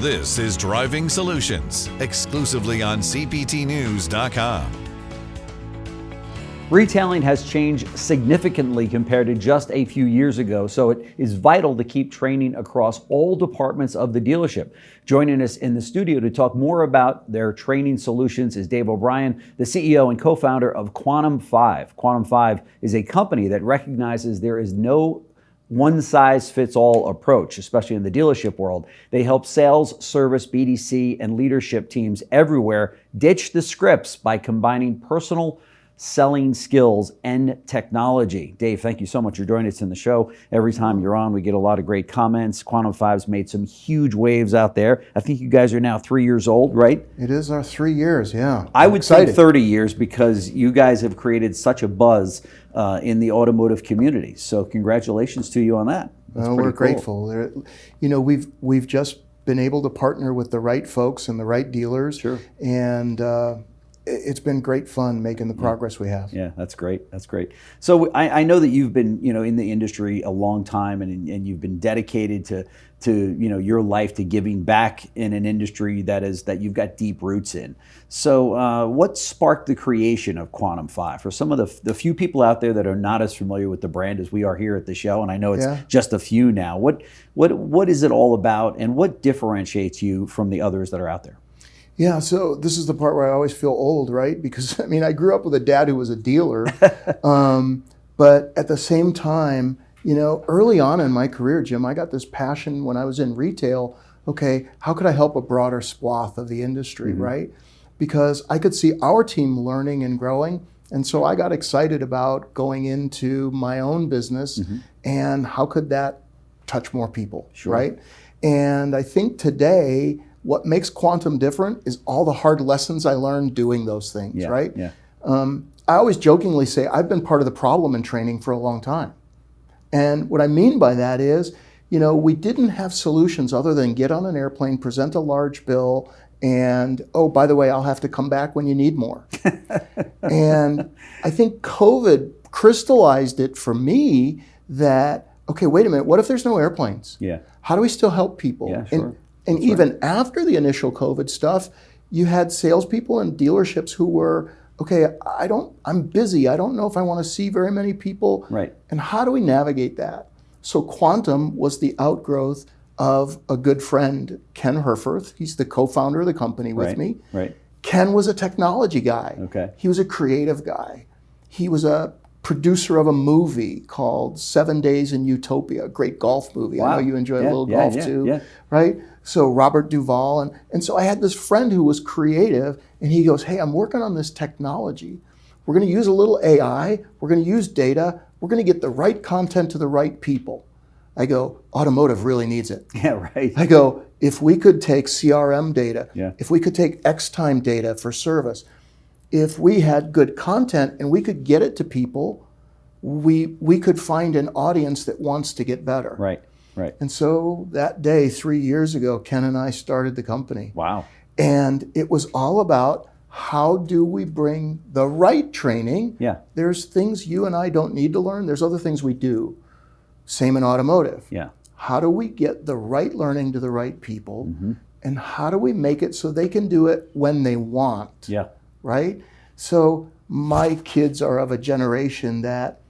This is Driving Solutions, exclusively on CPTnews.com. Retailing has changed significantly compared to just a few years ago, so it is vital to keep training across all departments of the dealership. Joining us in the studio to talk more about their training solutions is Dave O'Brien, the CEO and co-founder of Quantum5. Quantum5 is a company that recognizes there is no one-size-fits-all approach, especially in the dealership world. They help sales, service, BDC, and leadership teams everywhere ditch the scripts by combining personal selling skills and technology. Dave, thank you so much for joining us in the show. Every time you're on, we get a lot of great comments. Quantum5's made some huge waves out there. I think you guys are now 3 years old, right? It is our 3 years, yeah. I would say 30 years because you guys have created such a buzz in the automotive community. So congratulations to you on that. That's well, we're cool. grateful. You know, we've just been able to partner with the right folks and the right dealers. Sure. And it's been great fun making the progress we have. Yeah, that's great. That's great. So I know that you've been, in the industry a long time, and you've been dedicated to your life to giving back in an industry that you've got deep roots in. So what sparked the creation of Quantum5? For some of the few people out there that are not as familiar with the brand as we are here at the show, and I know it's just a few now, what is it all about, and what differentiates you from the others that are out there? Yeah, so this is the part where I always feel old, right? Because, I grew up with a dad who was a dealer, but at the same time, early on in my career, Jim, I got this passion when I was in retail. Okay, how could I help a broader swath of the industry, right? Because I could see our team learning and growing, and so I got excited about going into my own business and how could that touch more people, right? And I think today, what makes Quantum different is all the hard lessons I learned doing those things, right? Yeah. I always jokingly say I've been part of the problem in training for a long time. And what I mean by that is, we didn't have solutions other than get on an airplane, present a large bill, and, oh, by the way, I'll have to come back when you need more. And I think COVID crystallized it for me that, okay, wait a minute, what if there's no airplanes? Yeah. How do we still help people? Yeah, sure. And even after the initial COVID stuff, you had salespeople and dealerships who were, okay, I'm busy. I don't know if I want to see very many people. Right. And how do we navigate that? So Quantum was the outgrowth of a good friend, Ken Herforth. He's the co-founder of the company with me. Right. Ken was a technology guy. Okay. He was a creative guy. He was a producer of a movie called 7 Days in Utopia, a great golf movie. Wow. I know you enjoy a little golf too, right? So Robert Duvall, and so I had this friend who was creative, and he goes, hey, I'm working on this technology. We're gonna use a little AI, we're gonna use data, we're gonna get the right content to the right people. I go, automotive really needs it. Yeah, right. I go, if we could take CRM data, if we could take X time data for service, if we had good content and we could get it to people, we could find an audience that wants to get better. Right. And so that day, 3 years ago, Ken and I started the company. Wow. And it was all about how do we bring the right training. Yeah. There's things you and I don't need to learn. There's other things we do. Same in automotive. Yeah. How do we get the right learning to the right people? And how do we make it so they can do it when they want? Yeah. Right? So my kids are of a generation that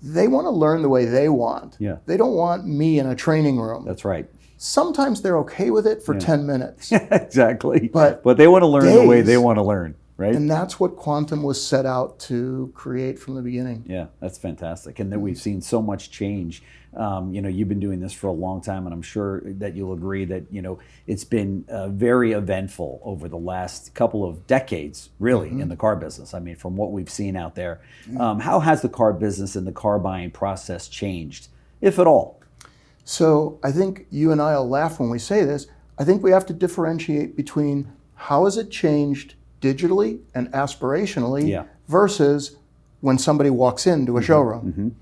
they want to learn the way they want. Yeah. They don't want me in a training room. That's right. Sometimes they're okay with it for 10 minutes. Exactly. But they want to learn the way they want to learn, right? And that's what Quantum was set out to create from the beginning. Yeah, that's fantastic. And then we've seen so much change. You've been doing this for a long time, and I'm sure that you'll agree that, it's been very eventful over the last couple of decades, really, in the car business. From what we've seen out there. How has the car business and the car buying process changed, if at all? So I think you and I will laugh when we say this. I think we have to differentiate between how has it changed digitally and aspirationally versus when somebody walks into a showroom.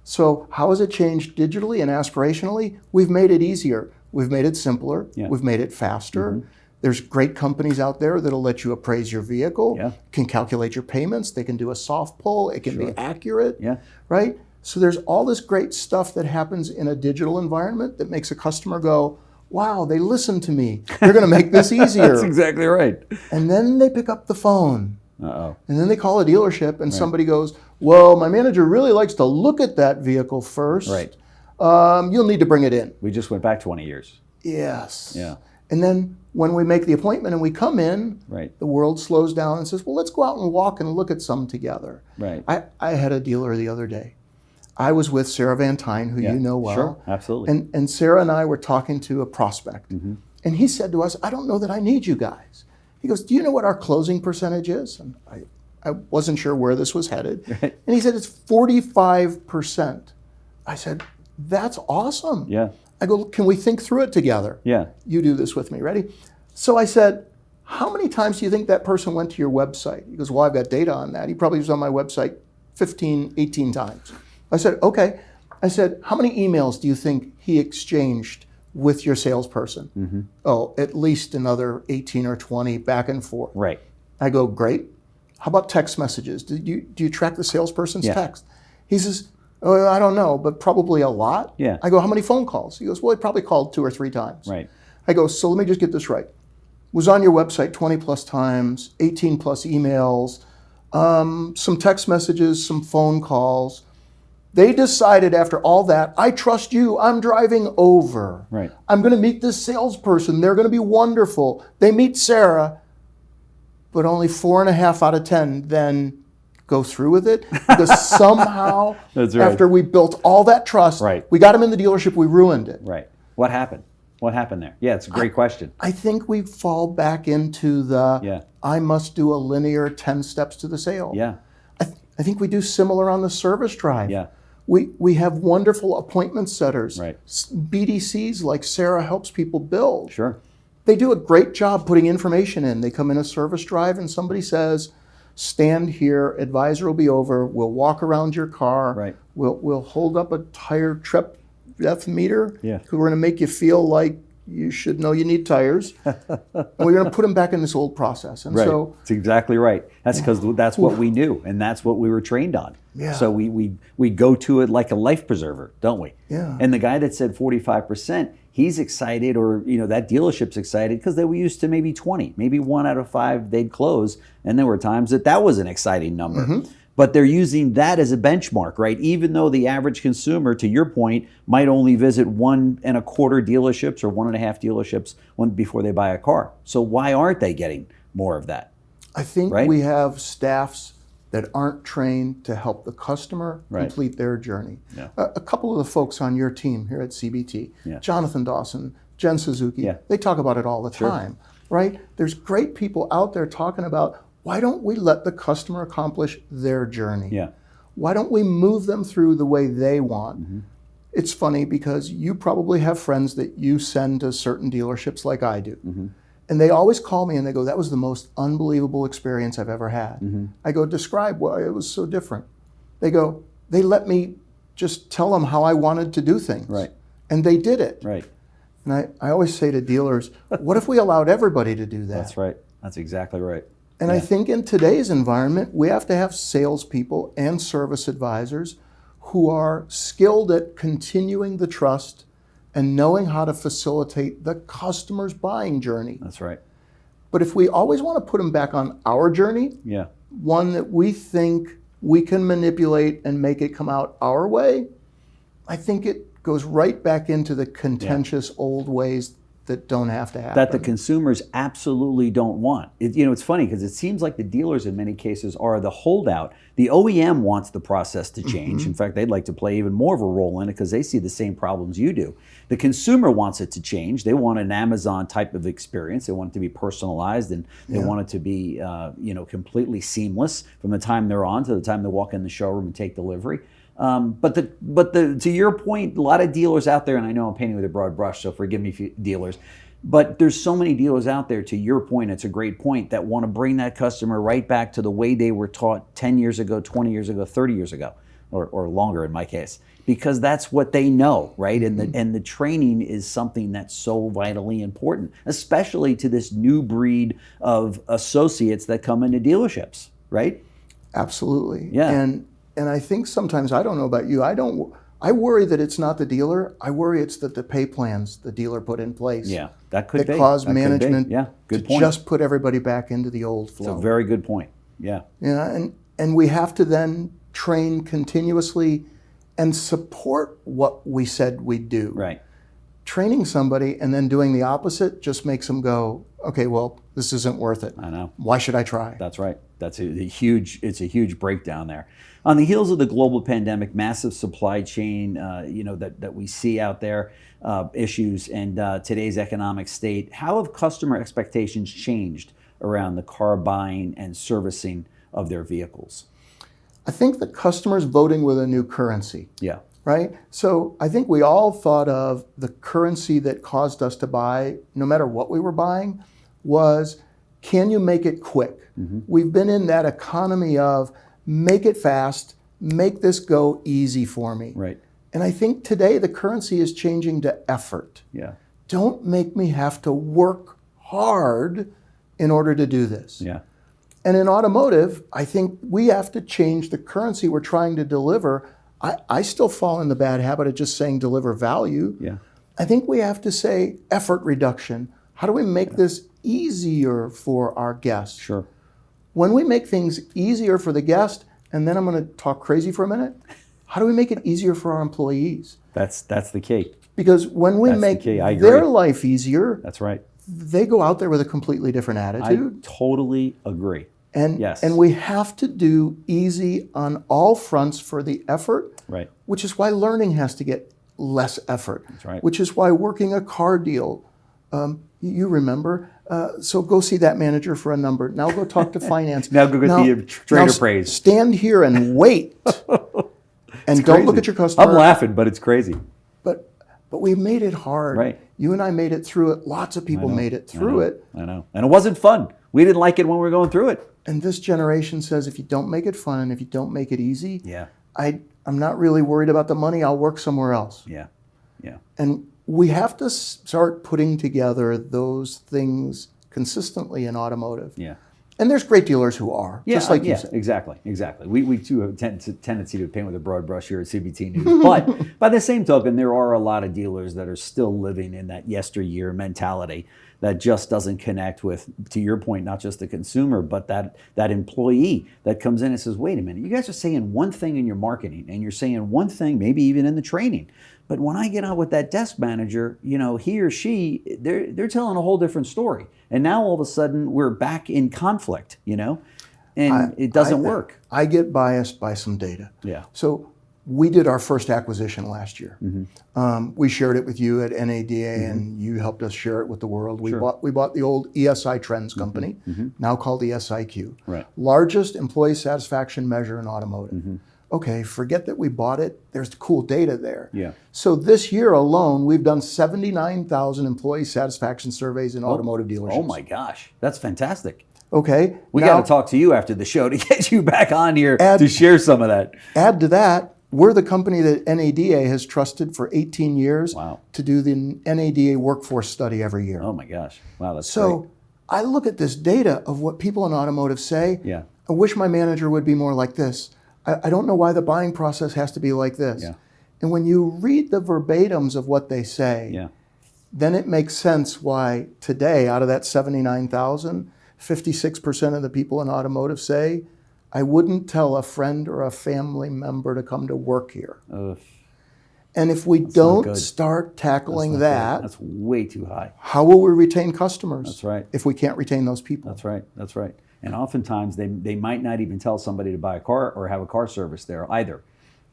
So how has it changed digitally and aspirationally? We've made it easier. We've made it simpler. We've made it faster. There's great companies out there that'll let you appraise your vehicle, can calculate your payments, they can do a soft pull, it can be accurate, right? So there's all this great stuff that happens in a digital environment that makes a customer go, wow, they listen to me. They're going to make this easier. That's exactly right. And then they pick up the phone. Uh-oh. And then they call a dealership and somebody goes, well, my manager really likes to look at that vehicle first. Right. You'll need to bring it in. We just went back 20 years. Yes. Yeah. And then when we make the appointment and we come in, the world slows down and says, well, let's go out and walk and look at some together. Right. I had a dealer the other day. I was with Sarah Van Tyne, who you know well. Sure, absolutely. And Sarah and I were talking to a prospect. Mm-hmm. And he said to us, I don't know that I need you guys. He goes, do you know what our closing percentage is? And I wasn't sure where this was headed. Right. And he said, it's 45%. I said, that's awesome. Yeah. I go, can we think through it together? Yeah. You do this with me, ready? So I said, how many times do you think that person went to your website? He goes, well, I've got data on that. He probably was on my website 15, 18 times. I said, okay. I said, how many emails do you think he exchanged with your salesperson? Mm-hmm. Oh, at least another 18 or 20 back and forth. Right. I go, great. How about text messages? Do you track the salesperson's text? He says, oh, I don't know, but probably a lot. Yeah. I go, how many phone calls? He goes, well, he probably called 2 or 3 times. Right. I go, so let me just get this right. Was on your website 20 plus times, 18 plus emails, some text messages, some phone calls. They decided after all that, I trust you, I'm driving over. Right. I'm going to meet this salesperson. They're going to be wonderful. They meet Sarah, but only 4.5 out of 10 then go through with it. Because somehow, That's right. after we built all that trust, Right. we got him in the dealership, we ruined it. Right. What happened? What happened there? Yeah, it's a great question. I think we fall back into the, I must do a linear 10 steps to the sale. Yeah. I think we do similar on the service drive. Yeah. We have wonderful appointment setters. Right. BDCs like Sarah helps people build. Sure. They do a great job putting information in. They come in a service drive and somebody says, stand here, advisor will be over, we'll walk around your car, Right. we'll hold up a tire trip depth meter. Yeah. We're going to make you feel like you should know you need tires. And we're going to put them back in this old process. And right. so That's exactly right. That's because that's what we knew, and that's what we were trained on. Yeah. So we go to it like a life preserver, don't we? Yeah. And the guy that said 45%, he's excited, or that dealership's excited because they were used to maybe 20, maybe 1 out of 5 they'd close, and there were times that was an exciting number. Mm-hmm. But they're using that as a benchmark, right? Even though the average consumer, to your point, might only visit 1.25 dealerships or 1.5 dealerships before they buy a car. So why aren't they getting more of that? I think we have staffs that aren't trained to help the customer complete their journey. Yeah. A couple of the folks on your team here at CBT, Jonathan Dawson, Jen Suzuki, they talk about it all the time, right? There's great people out there talking about, why don't we let the customer accomplish their journey? Yeah. Why don't we move them through the way they want? Mm-hmm. It's funny because you probably have friends that you send to certain dealerships like I do. Mm-hmm. And they always call me and they go, that was the most unbelievable experience I've ever had. Mm-hmm. I go, describe why it was so different. They go, they let me just tell them how I wanted to do things. Right. And they did it. Right. And I always say to dealers, what if we allowed everybody to do that? That's right. That's exactly right. And I think in today's environment, we have to have salespeople and service advisors who are skilled at continuing the trust and knowing how to facilitate the customer's buying journey. That's right. But if we always want to put them back on our journey, one that we think we can manipulate and make it come out our way, I think it goes right back into the contentious old ways that don't have to happen. That the consumers absolutely don't want. It's funny because it seems like the dealers in many cases are the holdout. The OEM wants the process to change. In fact, they'd like to play even more of a role in it because they see the same problems you do. The consumer wants it to change. They want an Amazon type of experience. They want it to be personalized, and they want it to be completely seamless from the time they're on to the time they walk in the showroom and take delivery. But to your point, a lot of dealers out there, and I know I'm painting with a broad brush, so forgive me, dealers, but there's so many dealers out there, to your point, it's a great point, that want to bring that customer right back to the way they were taught 10 years ago, 20 years ago, 30 years ago, or longer in my case, because that's what they know, right? And the training is something that's so vitally important, especially to this new breed of associates that come into dealerships, right? Absolutely. Yeah. And I think sometimes, I don't know about you, I don't I worry that it's not the dealer. I worry it's that the pay plans the dealer put in place Yeah, that could be. that cause That could be. management Yeah, good to point. just put everybody back into the old It's flow. a very good point. Yeah. Yeah, and we have to then train continuously and support what we said we'd do. Right. Training somebody and then doing the opposite just makes them go, okay, well, this isn't worth it. I know. Why should I try? That's right. It's a huge breakdown there. On the heels of the global pandemic, massive supply chain, that we see out there, issues, and today's economic state. How have customer expectations changed around the car buying and servicing of their vehicles? I think the customer's voting with a new currency. Yeah. Right? So I think we all thought of the currency that caused us to buy, no matter what we were buying, was, can you make it quick? Mm-hmm. We've been in that economy of make it fast, make this go easy for me. Right. And I think today the currency is changing to effort. Yeah. Don't make me have to work hard in order to do this. Yeah. And in automotive, I think we have to change the currency we're trying to deliver. I still fall in the bad habit of just saying deliver value. Yeah. I think we have to say effort reduction. How do we make this easier for our guests? Sure. When we make things easier for the guest, and then I'm going to talk crazy for a minute, how do we make it easier for our employees? That's the key. Because when we That's the make key. I agree. their life easier, That's right. they go out there with a completely different attitude. I totally agree. And, Yes. and we have to do easy on all fronts for the effort, Right. which is why learning has to get less effort. That's right. Which is why working a car deal, you remember, so go see that manager for a number. Now go talk to finance. Now go get the trade appraised. Stand here and wait. And don't look Crazy. at your customer. I'm laughing, but it's crazy. But we made it hard. Right. You and I made it through it. Lots of people made it through it. I know. And it wasn't fun. We didn't like it when we were going through it. And this generation says if you don't make it fun and if you don't make it easy, Yeah. I'm not really worried about the money. I'll work somewhere else. Yeah. Yeah. And we have to start putting together those things consistently in automotive. Yeah. And there's great dealers who are, just like you said. Exactly. We too have a tendency to paint with a broad brush here at CBT News. But by the same token, there are a lot of dealers that are still living in that yesteryear mentality that just doesn't connect with, to your point, not just the consumer, but that employee that comes in and says, wait a minute, you guys are saying one thing in your marketing and you're saying one thing, maybe even in the training. But when I get out with that desk manager, he or she, they're telling a whole different story. And now all of a sudden we're back in conflict, and it doesn't work. I get biased by some data. Yeah. So we did our first acquisition last year. Mm-hmm. We shared it with you at NADA, and you helped us share it with the world. We Sure. bought the old ESI Trends company, now called the SIQ. Right. Largest employee satisfaction measure in automotive. Okay, forget that we bought it. There's cool data there. Yeah. So this year alone, we've done 79,000 employee satisfaction surveys in automotive dealerships. Oh my gosh, that's fantastic. Okay. We now, got to talk to you after the show to get you back on here to share some of that. Add to that, we're the company that NADA has trusted for 18 years Wow. to do the NADA workforce study every year. Oh my gosh. Wow, that's So great. I look at this data of what people in automotive say. Yeah. I wish my manager would be more like this. I don't know why the buying process has to be like this. Yeah. And when you read the verbatims of what they say, Yeah. then it makes sense why today, out of that 79,000, 56% of the people in automotive say, I wouldn't tell a friend or a family member to come to work here. Ugh, And if we not don't good. start tackling that's that, That's way too high. how will we retain customers? That's right. If we can't retain those people. That's right. That's right. And oftentimes they might not even tell somebody to buy a car or have a car service there either.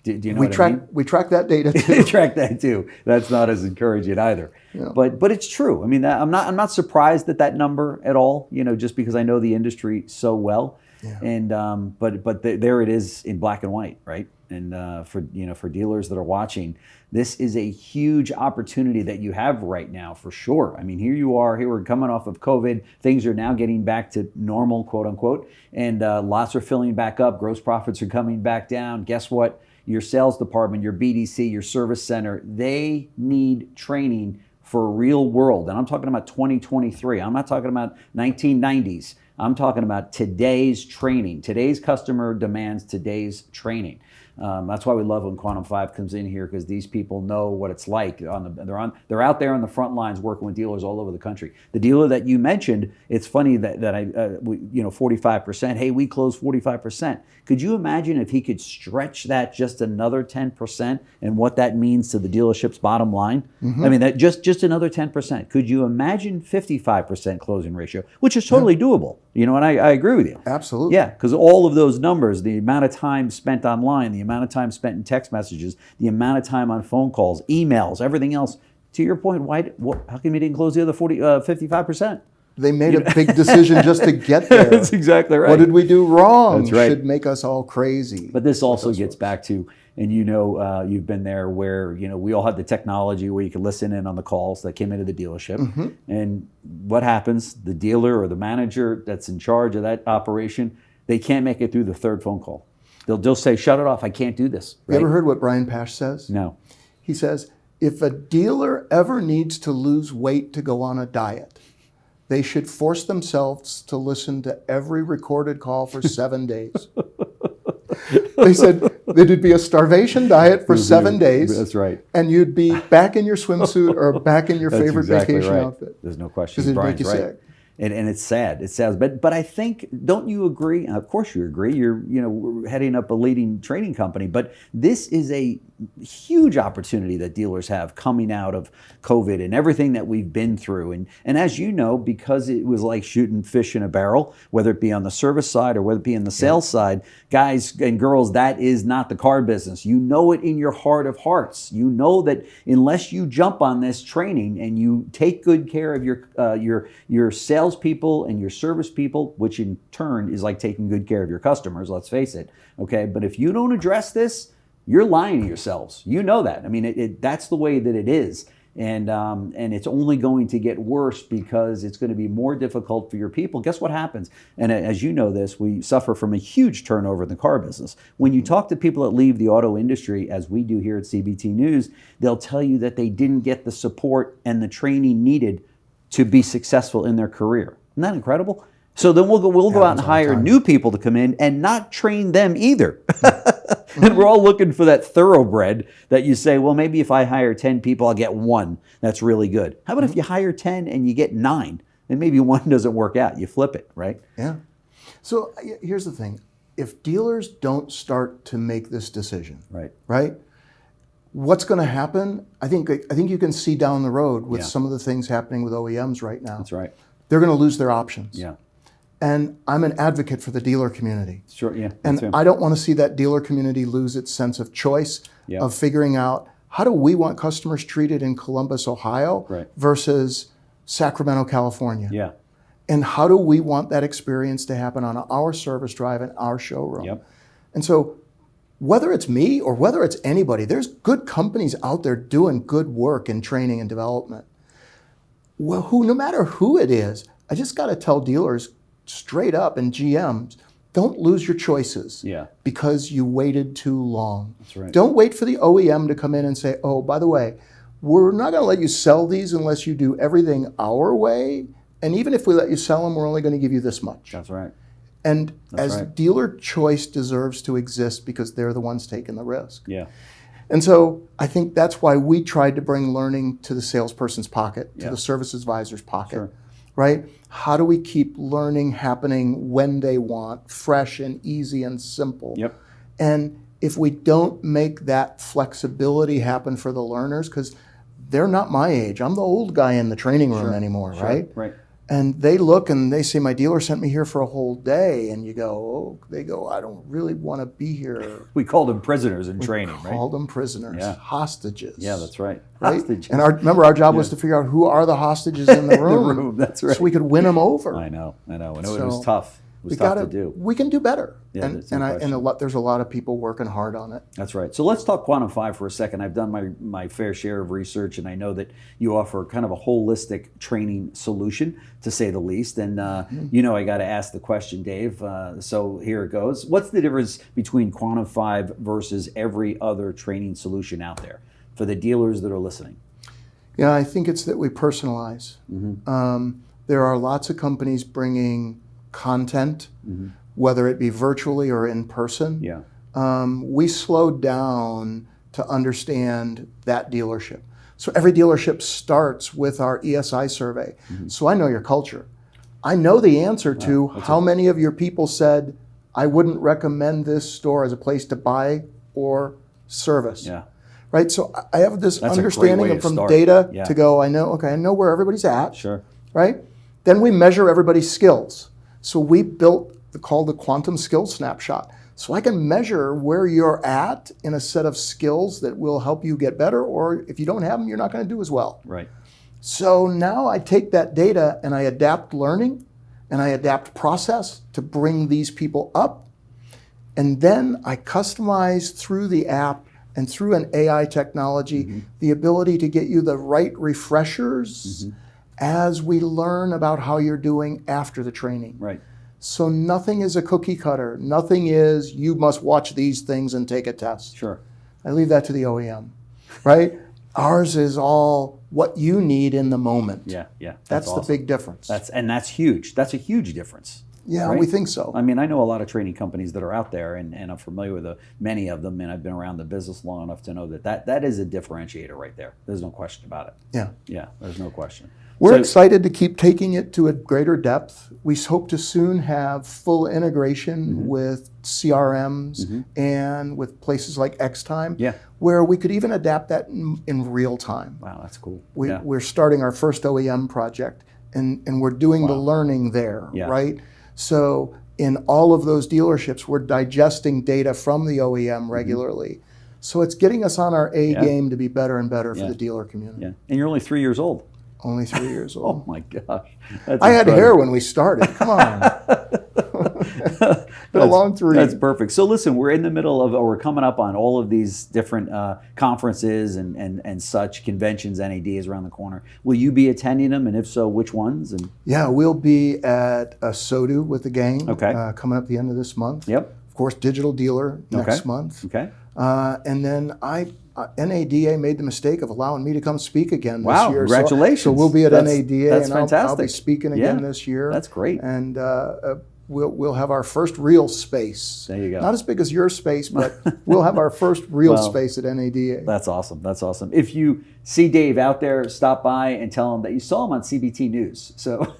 Do you know what I mean? We track that data They too. track that too. That's not as encouraging either. Yeah. But it's true. I mean, I'm not surprised at that number at all. Just because I know the industry so well. Yeah. And but there it is in black and white, right? And for dealers that are watching, this is a huge opportunity that you have right now for sure. I mean, here you are. Here we're coming off of COVID. Things are now getting back to normal, quote unquote, and lots are filling back up. Gross profits are coming back down. Guess what? Your sales department, your BDC, your service center, they need training for real world. And I'm talking about 2023. I'm not talking about 1990s. I'm talking about today's training. Today's customer demands today's training. That's why we love when Quantum5 comes in here, because these people know what it's like. They're out there on the front lines working with dealers all over the country. The dealer that you mentioned, it's funny that 45%. Hey, we close 45%. Could you imagine if he could stretch that just another 10% and what that means to the dealership's bottom line? I mean, that just another 10%. Could you imagine 55% closing ratio, which is totally doable? You know, and I agree with you. Absolutely. Yeah, because all of those numbers, the amount of time spent online, the amount of time spent in text messages, the amount of time on phone calls, emails, everything else. To your point, how come you didn't close the other 55%? They made a big decision just to get there. That's exactly right. What did we do wrong? That's right. Should make us all crazy. But this also gets back to, and you've been there where, we all had the technology where you could listen in on the calls that came into the dealership. And what happens? The dealer or the manager that's in charge of that operation, they can't make it through the third phone call. They'll just say, shut it off, I can't do this. Right? You ever heard what Brian Pash says? No. He says, if a dealer ever needs to lose weight to go on a diet, they should force themselves to listen to every recorded call for 7 days. They said it'd be a starvation diet for 7 days. That's right. And you'd be back in your swimsuit or back in your favorite exactly vacation right. outfit. There's no question. Because it'd make Brian's you right. sick. And it's sad. It's sad. But I think, don't you agree? Of course you agree. We're heading up a leading training company. But this is a huge opportunity that dealers have coming out of COVID and everything that we've been through. And as you know, because it was like shooting fish in a barrel, whether it be on the service side or whether it be in the sales side, guys and girls, that is not the car business. You know it in your heart of hearts. You know that unless you jump on this training and you take good care of your sales people and your service people, which in turn is like taking good care of your customers, let's face it, okay? But if you don't address this, you're lying to yourselves. You know that. I mean, that's the way that it is. And it's only going to get worse because it's going to be more difficult for your people. Guess what happens? And as you know this, we suffer from a huge turnover in the car business. When you talk to people that leave the auto industry, as we do here at CBT News, they'll tell you that they didn't get the support and the training needed to be successful in their career. Isn't that incredible? So then we'll go out and hire new people to come in and not train them either. And we're all looking for that thoroughbred that you say, well, maybe if I hire 10 people, I'll get one. That's really good. How about if you hire 10 and you get 9? And maybe one doesn't work out. You flip it, right? Yeah. So here's the thing. If dealers don't start to make this decision, right? What's going to happen? I think you can see down the road with some of the things happening with OEMs right now. That's right. They're going to lose their options. Yeah. And I'm an advocate for the dealer community. Sure, yeah. And I don't want to see that dealer community lose its sense of choice, of figuring out how do we want customers treated in Columbus, Ohio versus Sacramento, California. Yeah. And how do we want that experience to happen on our service drive and our showroom? Yep. And so whether it's me or whether it's anybody, there's good companies out there doing good work in training and development. Well, no matter who it is, I just got to tell dealers straight up, and GMs, don't lose your choices because you waited too long. That's right. Don't wait for the OEM to come in and say, oh, by the way, we're not going to let you sell these unless you do everything our way. And even if we let you sell them, we're only going to give you this much. That's right. And dealer choice deserves to exist because they're the ones taking the risk. Yeah. And so I think that's why we tried to bring learning to the salesperson's pocket, to the service advisor's pocket, right? How do we keep learning happening when they want, fresh and easy and simple? Yep. And if we don't make that flexibility happen for the learners, because they're not my age, I'm the old guy in the training room anymore, right? Right. And they look and they say, my dealer sent me here for a whole day. And you go, I don't really want to be here. We called them prisoners in training, right? Called them prisoners, hostages. Yeah, that's right. Hostages. And remember, our job was to figure out who are the hostages in the room. That's right. So we could win them over. I know. And it was tough. It was tough to do. We can do better. Yeah, there's a lot of people working hard on it. That's right. So let's talk Quantum5 for a second. I've done my fair share of research, and I know that you offer kind of a holistic training solution, to say the least. And I got to ask the question, Dave. So here it goes. What's the difference between Quantum5 versus every other training solution out there for the dealers that are listening? Yeah, I think it's that we personalize. There are lots of companies bringing content, whether it be virtually or in person. Yeah. we slowed down to understand that dealership. So every dealership starts with our ESI survey. So I know your culture. I know the answer to how many of your people said, I wouldn't recommend this store as a place to buy or service. Yeah. Right? So I have this That's understanding from data to go, I know where everybody's at. Sure. Right? Then we measure everybody's skills. So we built called the Quantum Skills Snapshot. So I can measure where you're at in a set of skills that will help you get better, or if you don't have them, you're not going to do as well. Right. So now I take that data and I adapt learning and I adapt process to bring these people up. And then I customize through the app and through an AI technology the ability to get you the right refreshers as we learn about how you're doing after the training. Right. So nothing is a cookie cutter. Nothing is, you must watch these things and take a test. Sure. I leave that to the OEM, right? Ours is all what you need in the moment. Yeah, yeah. That's awesome. the big difference. That's huge. That's a huge difference. Yeah, right? we think so. I mean, I know a lot of training companies that are out there, and I'm familiar with many of them, and I've been around the business long enough to know that is a differentiator right there. There's no question about it. Yeah. Yeah, there's no question. We're excited to keep taking it to a greater depth. We hope to soon have full integration with CRMs and with places like Xtime, where we could even adapt that in real time. Wow, that's cool. We're starting our first OEM project, and we're doing the learning there, right? So in all of those dealerships, we're digesting data from the OEM regularly. So it's getting us on our A game to be better and better for the dealer community. Yeah, and you're only 3 years old. Only 3 years old. Oh my gosh. I had hair when we started. Come on. Been a long 3. That's perfect. So listen, we're in the middle of, or we're coming up on all of these different conferences and such, conventions, NADs around the corner. Will you be attending them? And if so, which ones? And yeah, we'll be at SODU with the gang coming up the end of this month. Yep. Of course, Digital Dealer next month. Okay. And then NADA made the mistake of allowing me to come speak again this year. Congratulations. So we'll be at NADA, that's and fantastic. I'll be speaking again this year. That's great. And we'll have our first real space. There you go. Not as big as your space, but we'll have our first real space at NADA. That's awesome. That's awesome. If you see Dave out there, stop by and tell him that you saw him on CBT News. So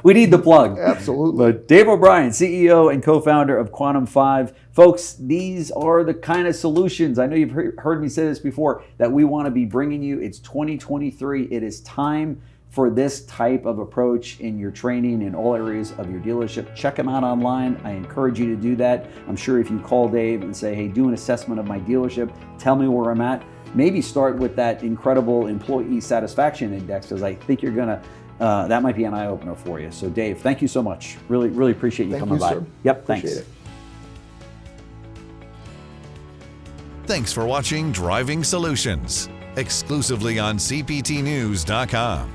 we need the plug. Absolutely. But Dave O'Brien, CEO and co-founder of Quantum5. Folks, these are the kind of solutions, I know you've heard me say this before, that we want to be bringing you. It's 2023. It is time for this type of approach in your training in all areas of your dealership. Check them out online. I encourage you to do that. I'm sure if you call Dave and say, hey, do an assessment of my dealership, tell me where I'm at, maybe start with that incredible employee satisfaction index, because I think you're going to, that might be an eye-opener for you. So Dave, thank you so much. Really, really appreciate you coming by. Sir. Yep, appreciate thanks. it. Thanks for watching Driving Solutions, exclusively on CPTnews.com.